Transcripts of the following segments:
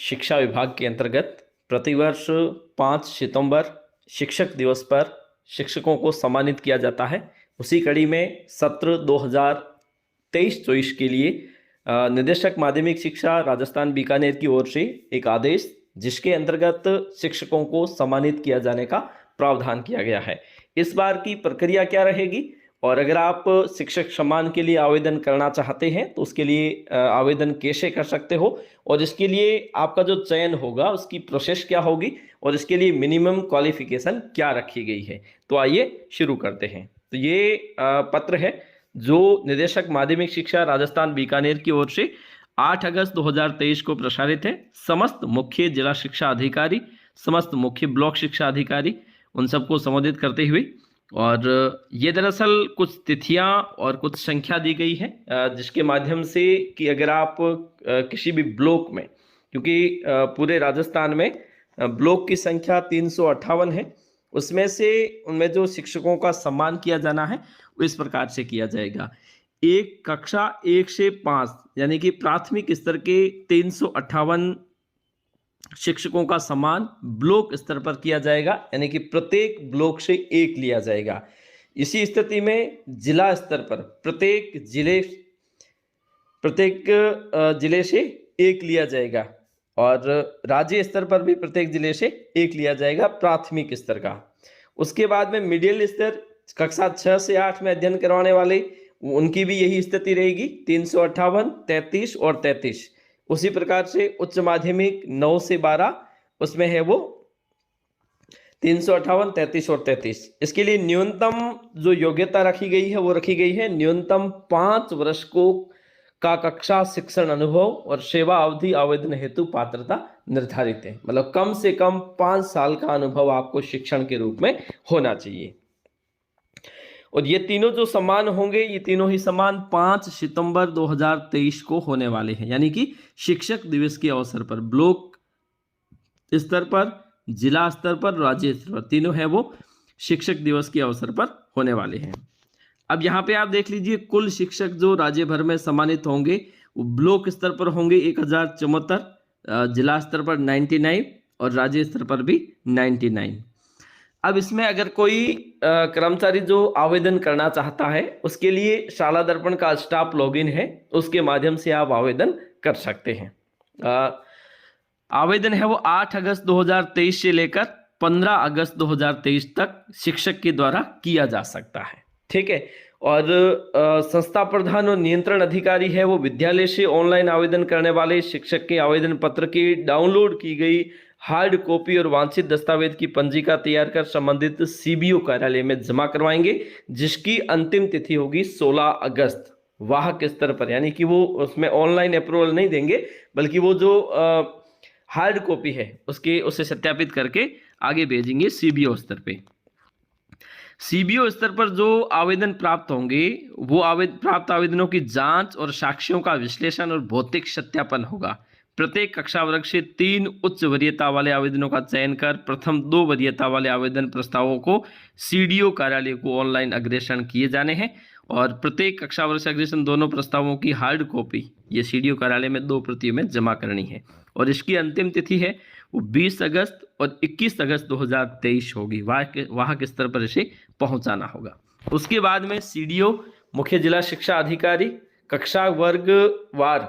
शिक्षा विभाग के अंतर्गत प्रतिवर्ष 5 सितंबर शिक्षक दिवस पर शिक्षकों को सम्मानित किया जाता है। उसी कड़ी में सत्र 2023-24 के लिए निदेशक माध्यमिक शिक्षा राजस्थान बीकानेर की ओर से एक आदेश जिसके अंतर्गत शिक्षकों को सम्मानित किया जाने का प्रावधान किया गया है। इस बार की प्रक्रिया क्या रहेगी और अगर आप शिक्षक सम्मान के लिए आवेदन करना चाहते हैं तो उसके लिए आवेदन कैसे कर सकते हो और इसके लिए आपका जो चयन होगा उसकी प्रोसेस क्या होगी और इसके लिए मिनिमम क्वालिफिकेशन क्या रखी गई है। तो आइए शुरू करते हैं। तो ये पत्र है जो निदेशक माध्यमिक शिक्षा राजस्थान बीकानेर की ओर से 8 अगस्त 2023 को प्रसारित है। समस्त मुख्य जिला शिक्षा अधिकारी, समस्त मुख्य ब्लॉक शिक्षा अधिकारी, उन सबको संबोधित करते हुए, और ये दरअसल कुछ तिथियां और कुछ संख्या दी गई है जिसके माध्यम से कि अगर आप किसी भी ब्लॉक में, क्योंकि पूरे राजस्थान में ब्लॉक की संख्या 358 है, उसमें से उनमें जो शिक्षकों का सम्मान किया जाना है वो इस प्रकार से किया जाएगा। एक कक्षा 1 से 5 यानी कि प्राथमिक स्तर के 358 शिक्षकों का सम्मान ब्लॉक स्तर पर किया जाएगा, यानी कि प्रत्येक ब्लॉक से एक लिया जाएगा। इसी स्थिति में जिला स्तर पर प्रत्येक जिले से एक लिया जाएगा और राज्य स्तर पर भी प्रत्येक जिले से एक लिया जाएगा प्राथमिक स्तर का। उसके बाद में मिडिल स्तर कक्षा 6 से 8 में अध्ययन करवाने वाले, उनकी भी यही स्थिति रहेगी, 358, 33 और 33। उसी प्रकार से उच्च माध्यमिक 9 से 12 उसमें है वो 358, 33 और 33। इसके लिए न्यूनतम जो योग्यता रखी गई है वो रखी गई है न्यूनतम 5 वर्ष का कक्षा शिक्षण अनुभव और सेवा अवधि आवेदन हेतु पात्रता निर्धारित है। मतलब कम से कम 5 साल का अनुभव आपको शिक्षण के रूप में होना चाहिए। और ये तीनों जो सम्मान होंगे, ये तीनों ही सम्मान 5 सितंबर 2023 को होने वाले हैं, यानी कि शिक्षक दिवस के अवसर पर ब्लॉक स्तर पर, जिला स्तर पर, राज्य स्तर पर, तीनों है वो शिक्षक दिवस के अवसर पर होने वाले हैं। अब यहाँ पे आप देख लीजिए, कुल शिक्षक जो राज्य भर में सम्मानित होंगे वो ब्लॉक स्तर पर होंगे 1074, जिला स्तर पर 99 और राज्य स्तर पर भी 99। अब इसमें अगर कोई कर्मचारी जो आवेदन करना चाहता है उसके लिए शाला दर्पण का स्टाफ लॉगिन है, उसके माध्यम से आप आवेदन कर सकते हैं। आवेदन है वो 8 अगस्त 2023 से लेकर 15 अगस्त 2023 तक शिक्षक के द्वारा किया जा सकता है। ठीक है। और संस्था प्रधान और नियंत्रण अधिकारी है वो विद्यालय से ऑनलाइन आवेदन करने वाले शिक्षक के आवेदन पत्र की डाउनलोड की गई हार्ड कॉपी और वांछित दस्तावेज की पंजिका तैयार कर संबंधित सीबीओ कार्यालय में जमा करवाएंगे, जिसकी अंतिम तिथि होगी 16 अगस्त वाहक स्तर पर। यानी कि वो उसमें ऑनलाइन अप्रूवल नहीं देंगे, बल्कि वो जो हार्ड कॉपी है उसे सत्यापित करके आगे भेजेंगे सीबीओ स्तर पे। सीबीओ स्तर पर जो आवेदन प्राप्त होंगे वो प्राप्त आवेदनों की जांच और साक्ष्यों का विश्लेषण और भौतिक सत्यापन होगा। प्रत्येक कक्षा वर्ग से 3 उच्च वरीयता वाले आवेदनों का चयन कर प्रथम 2 वरीयता वाले आवेदन प्रस्तावों को सीडीओ कार्यालय को ऑनलाइन अग्रेषण किए जाने हैं और प्रत्येक कक्षा वर्ग से अग्रेषण दोनों प्रस्तावों की हार्ड कॉपी ये सीडीओ कार्यालय में 2 प्रतियों में जमा करनी है और इसकी अंतिम तिथि है वो 20 अगस्त और 21 अगस्त 2023 होगी। वाहक स्तर पर इसे पहुंचाना होगा। उसके बाद में सीडीओ, मुख्य जिला शिक्षा अधिकारी कक्षा वर्ग वार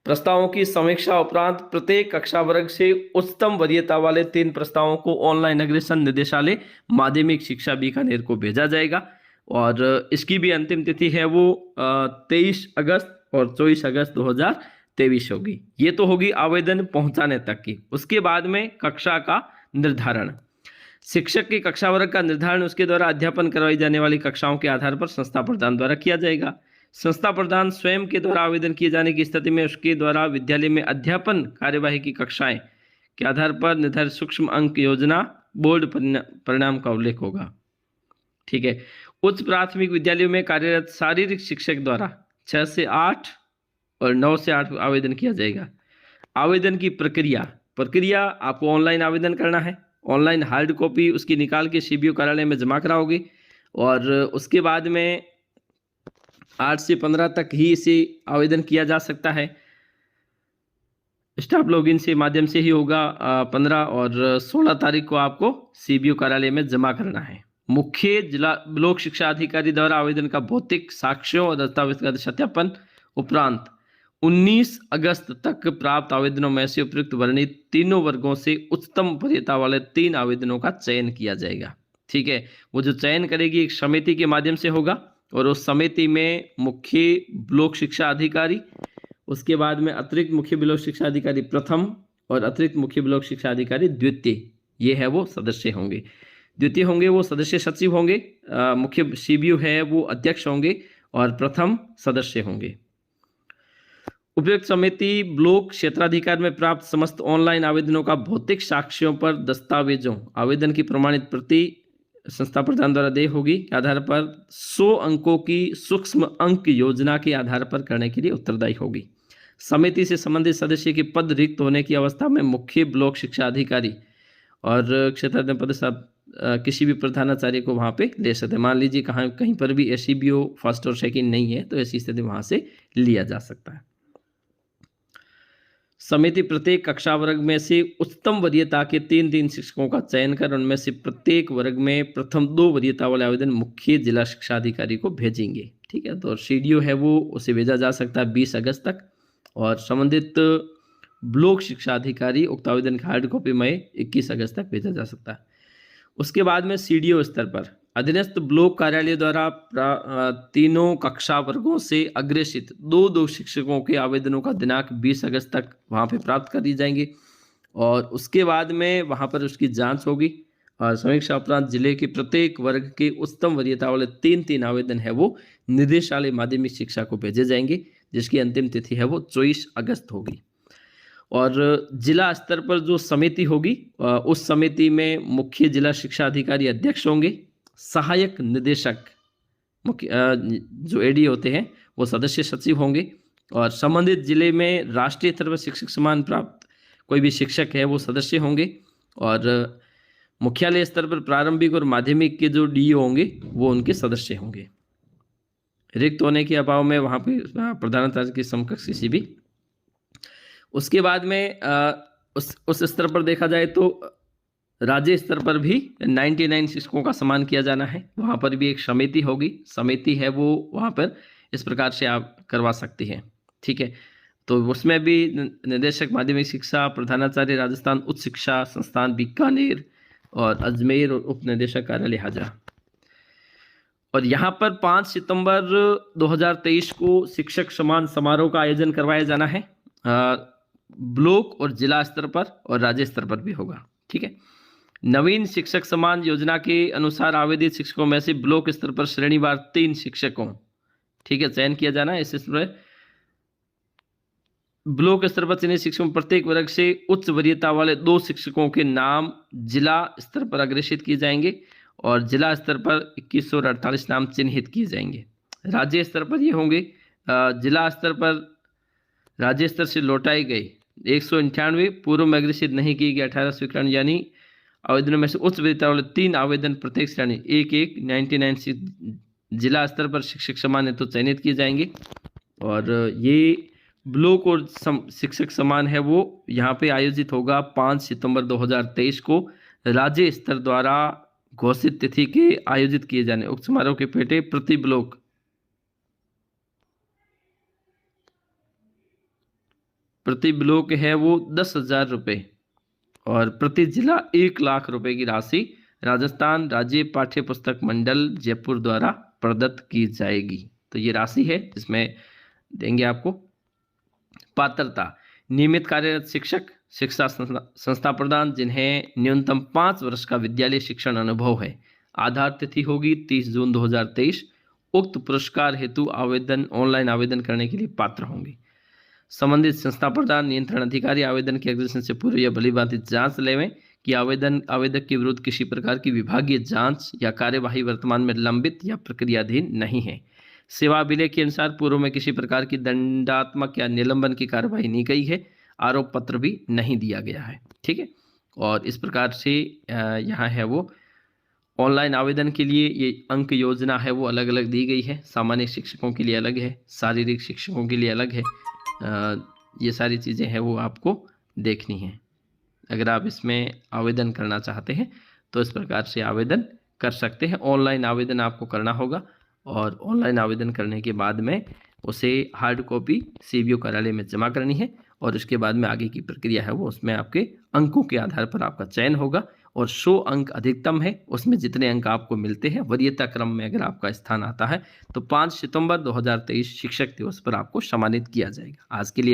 प्रस्तावों की समीक्षा उपरांत प्रत्येक कक्षा वर्ग से उच्चतम वरीयता वाले 3 प्रस्तावों को ऑनलाइन अग्रेषण निदेशालय माध्यमिक शिक्षा बीकानेर को भेजा जाएगा और इसकी भी अंतिम तिथि है वो 23 अगस्त और 24 अगस्त 2023 होगी। ये तो होगी आवेदन पहुंचाने तक की। उसके बाद में कक्षा का निर्धारण, शिक्षक की कक्षा वर्ग का निर्धारण उसके द्वारा अध्यापन करवाई जाने वाली कक्षाओं के आधार पर संस्था प्रधान द्वारा किया जाएगा। संस्था प्रधान स्वयं के द्वारा आवेदन किए जाने की स्थिति में उसके द्वारा विद्यालय में अध्यापन कार्यवाही की कक्षाएं के आधार पर निर्धारित सूक्ष्म अंक योजना बोर्ड परिणाम का उल्लेख होगा। ठीक है। उच्च प्राथमिक विद्यालयों में कार्यरत शारीरिक शिक्षक द्वारा 6 से 8 और 9 से 8 आवेदन किया जाएगा। आवेदन की प्रक्रिया आपको ऑनलाइन आवेदन करना है। ऑनलाइन हार्ड कॉपी उसकी निकाल के सीबीओ कार्यालय में जमा कराओगे और उसके बाद में 8 से 15 तक ही इसे आवेदन किया जा सकता है। स्टाफ लॉगिन से माध्यम से ही होगा। 15 और 16 तारीख को आपको सीबीओ कार्यालय में जमा करना है। मुख्य जिला लोक शिक्षा अधिकारी द्वारा आवेदन का भौतिक साक्ष्यों और दस्तावेज का सत्यापन उपरांत 19 अगस्त तक प्राप्त आवेदनों में से उपयुक्त वर्णित तीनों वर्गों से उच्चतम वरीयता वाले 3 आवेदनों का चयन किया जाएगा। ठीक है, वो जो चयन करेगी एक समिति के माध्यम से होगा और उस समिति में मुख्य ब्लॉक शिक्षा अधिकारी, उसके बाद में अतिरिक्त मुख्य ब्लॉक शिक्षा अधिकारी प्रथम और अतिरिक्त मुख्य ब्लॉक शिक्षा अधिकारी द्वितीय, ये है वो सदस्य होंगे। द्वितीय होंगे वो सदस्य सचिव होंगे, मुख्य सीबीओ है वो अध्यक्ष होंगे और प्रथम सदस्य होंगे। उपयुक्त समिति ब्लॉक क्षेत्राधिकार में प्राप्त समस्त ऑनलाइन आवेदनों का भौतिक साक्ष्यों पर दस्तावेजों आवेदन की प्रमाणित प्रति संस्था प्रधान द्वारा देय होगी के आधार पर 100 अंकों की सूक्ष्म अंक योजना के आधार पर करने के लिए उत्तरदायी होगी। समिति से संबंधित सदस्य के पद रिक्त होने की अवस्था में मुख्य ब्लॉक शिक्षा अधिकारी और क्षेत्राध्यक्ष पद किसी भी प्रधानाचार्य को वहाँ पे ले सकते हैं। मान लीजिए कहीं पर भी एसईबीओ फर्स्ट और सेकंड नहीं है तो ऐसी स्थिति वहाँ से लिया जा सकता है। समिति प्रत्येक कक्षा वर्ग में से उच्चतम वरीयता के 3 शिक्षकों का चयन कर उनमें से प्रत्येक वर्ग में प्रथम 2 वरीयता वाले आवेदन मुख्य जिला शिक्षा अधिकारी को भेजेंगे। ठीक है, तो सीडीओ है वो उसे भेजा जा सकता है 20 अगस्त तक और संबंधित ब्लॉक शिक्षा अधिकारी उक्त आवेदन की हार्ड कॉपी में 21 अगस्त तक भेजा जा सकता है। उसके बाद में सीडीओ स्तर पर अधीनस्थ ब्लॉक कार्यालय द्वारा तीनों कक्षा वर्गों से अग्रेसित 2 शिक्षकों के आवेदनों का दिनांक 20 अगस्त तक वहां पे प्राप्त कर दी जाएंगे और उसके बाद में वहां पर उसकी जांच होगी और समीक्षा उपरांत जिले के प्रत्येक वर्ग के उच्चतम वरीयता वाले 3 आवेदन है वो निदेशालय माध्यमिक शिक्षा को भेजे जाएंगे, जिसकी अंतिम तिथि है वो 24 अगस्त होगी। और जिला स्तर पर जो समिति होगी उस समिति में मुख्य जिला शिक्षा अधिकारी अध्यक्ष होंगे, सहायक निदेशक मुख्य जो एडी होते हैं वो सदस्य सचिव होंगे और संबंधित जिले में राष्ट्रीय स्तर पर शिक्षक सम्मान प्राप्त कोई भी शिक्षक है वो सदस्य होंगे और मुख्यालय स्तर पर प्रारंभिक और माध्यमिक के जो डीओ होंगे वो उनके सदस्य होंगे। रिक्त होने के अभाव में वहाँ पे प्रधानाचार्य की समकक्ष किसी भी। उसके बाद में उस स्तर पर देखा जाए तो राज्य स्तर पर भी 99 शिक्षकों का सम्मान किया जाना है। वहाँ पर भी एक समिति होगी, समिति है वो वहाँ पर इस प्रकार से आप करवा सकती है। ठीक है, तो उसमें भी निदेशक माध्यमिक शिक्षा, प्रधानाचार्य राजस्थान उच्च शिक्षा संस्थान बीकानेर और अजमेर और उप निदेशक कार्यालय हाजरा। और यहाँ पर 5 सितंबर 2023 को शिक्षक सम्मान समारोह का आयोजन करवाया जाना है, ब्लॉक और जिला स्तर पर और राज्य स्तर पर भी होगा। ठीक है, नवीन शिक्षक सम्मान योजना के अनुसार आवेदित शिक्षकों में से ब्लॉक स्तर पर श्रेणीवार 3 शिक्षकों, ठीक है, चयन किया जाना है। इस ब्लॉक स्तर पर चयनित शिक्षकों प्रत्येक वर्ग से उच्च वरीयता वाले 2 शिक्षकों के नाम जिला स्तर पर अग्रेषित किए जाएंगे और जिला स्तर पर 2148 नाम चिन्हित किए जाएंगे। राज्य स्तर पर ये होंगे, जिला स्तर पर राज्य स्तर से लौटाए गए 198 पूर्व में अग्रेषित नहीं की गई 18 स्वीकरण यानी आवेदनों में से उच्च वरीयता वाले 3 आवेदन प्रत्येक श्रेणी 99 जिला स्तर पर शिक्षक सम्मान हेतु चयनित किए जाएंगे। और ये ब्लॉक और शिक्षक सम्मान है वो यहाँ पे आयोजित होगा 5 सितंबर 2023 को राज्य स्तर द्वारा घोषित तिथि के आयोजित किए जाने उक्त समारोह के पेटे प्रति ब्लॉक है वो 10,000 रुपये और प्रति जिला 1 लाख रुपए की राशि राजस्थान राज्य पाठ्य पुस्तक मंडल जयपुर द्वारा प्रदत्त की जाएगी। तो ये राशि है जिसमें देंगे आपको। पात्रता नियमित कार्यरत शिक्षक, शिक्षा संस्था प्रदान जिन्हें न्यूनतम 5 वर्ष का विद्यालय शिक्षण अनुभव है। आधार तिथि होगी 30 जून 2023। उक्त पुरस्कार हेतु ऑनलाइन आवेदन करने के लिए पात्र होंगे। संबंधित संस्था प्रदान नियंत्रण अधिकारी आवेदन के अग्रेषण से पूर्व यह भली भांति जांच लेवें कि आवेदक के विरुद्ध किसी प्रकार की विभागीय जांच या कार्यवाही वर्तमान में लंबित या प्रक्रियाधीन नहीं है। सेवा अभिलेख के अनुसार पूर्व में किसी प्रकार की दंडात्मक या निलंबन की कार्यवाही नहीं की है। आरोप पत्र भी नहीं दिया गया है। ठीक है, और इस प्रकार से यहाँ है वो ऑनलाइन आवेदन के लिए ये अंक योजना है वो अलग अलग दी गई है। सामान्य शिक्षकों के लिए अलग है, शारीरिक शिक्षकों के लिए अलग है। ये सारी चीज़ें हैं वो आपको देखनी है। अगर आप इसमें आवेदन करना चाहते हैं तो इस प्रकार से आवेदन कर सकते हैं। ऑनलाइन आवेदन आपको करना होगा और ऑनलाइन आवेदन करने के बाद में उसे हार्ड कॉपी सीबीओ कार्यालय में जमा करनी है और उसके बाद में आगे की प्रक्रिया है वो उसमें आपके अंकों के आधार पर आपका चयन होगा और 100 अंक अधिकतम है, उसमें जितने अंक आपको मिलते हैं वरीयता क्रम में अगर आपका स्थान आता है तो 5 सितंबर 2023 शिक्षक दिवस पर आपको सम्मानित किया जाएगा। आज के लिए